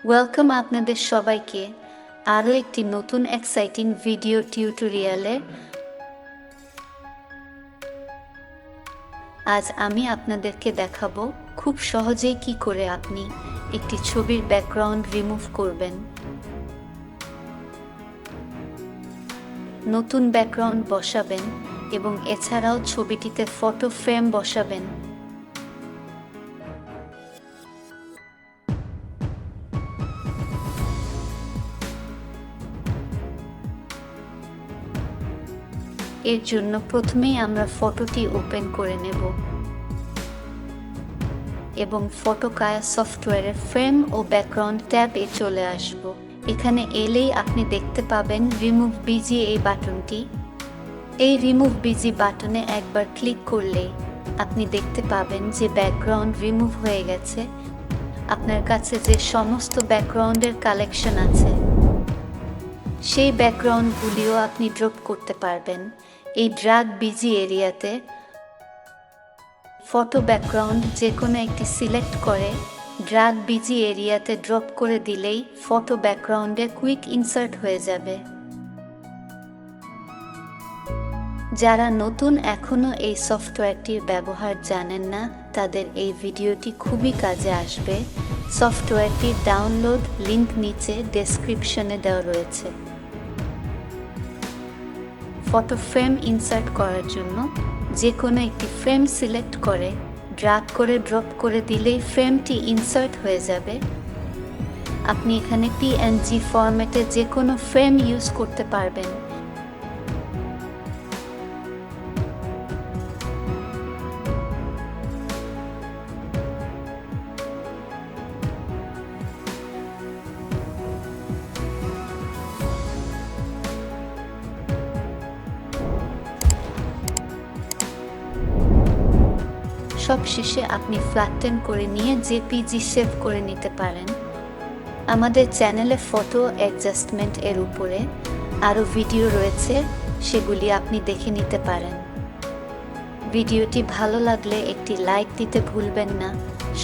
Welcome আপনাদের সবাইকে আরও একটি নতুন এক্সাইটিং ভিডিও টিউটোরিয়ালে। আজ আমি আপনাদেরকে দেখাবো খুব সহজেই কি করে আপনি একটি ছবির ব্যাকগ্রাউন্ড রিমুভ করবেন, নতুন ব্যাকগ্রাউন্ড বসাবেন এবং এছাড়াও ছবিটিতে ফটো ফ্রেম বসাবেন। এর জন্য প্রথমেই আমরা ফটোটি ওপেন করে নেব এবং ফটোকায়া সফটওয়্যারের ফ্রেম ও ব্যাকগ্রাউন্ড ট্যাবে চলে আসব। এখানে এলেই আপনি দেখতে পাবেন রিমুভ বিজি এই বাটনটি। এই রিমুভ বিজি বাটনে একবার ক্লিক করলেই আপনি দেখতে পাবেন যে ব্যাকগ্রাউন্ড রিমুভ হয়ে গেছে। আপনার কাছে যে সমস্ত ব্যাকগ্রাউন্ডের কালেকশন আছে সেই ব্যাকগ্রাউন্ডগুলিও আপনি ড্রপ করতে পারবেন এই ড্র্যাগ বিজি এরিয়াতে। ফটো ব্যাকগ্রাউন্ড যে কোনো একটি সিলেক্ট করে ড্র্যাগ বিজি এরিয়াতে ড্রপ করে দিলেই ফটো ব্যাকগ্রাউন্ডে কুইক ইনসার্ট হয়ে যাবে। যারা নতুন এখনও এই সফটওয়্যারটির ব্যবহার জানেন না তাদের এই ভিডিওটি খুবই কাজে আসবে। সফটওয়্যারটির ডাউনলোড লিংক নিচে ডেসক্রিপশনে দেওয়া রয়েছে। ফটো ফ্রেম ইনসার্ট করার জন্য যে কোনো একটি ফ্রেম সিলেক্ট করে ড্র্যাগ করে ড্রপ করে দিলেই ফ্রেমটি ইনসার্ট হয়ে যাবে। আপনি এখানে পিএনজি ফরম্যাটে যে কোনো ফ্রেম ইউজ করতে পারবেন। সবশেষে আপনি ফ্ল্যাটেন করে নিয়ে জেপিজি সেভ করে নিতে পারেন। আমাদের চ্যানেলে ফটো অ্যাডজাস্টমেন্ট এর উপরে আরও ভিডিও রয়েছে, সেগুলি আপনি দেখে নিতে পারেন। ভিডিওটি ভালো লাগলে একটি লাইক দিতে ভুলবেন না।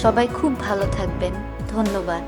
সবাই খুব ভালো থাকবেন। ধন্যবাদ।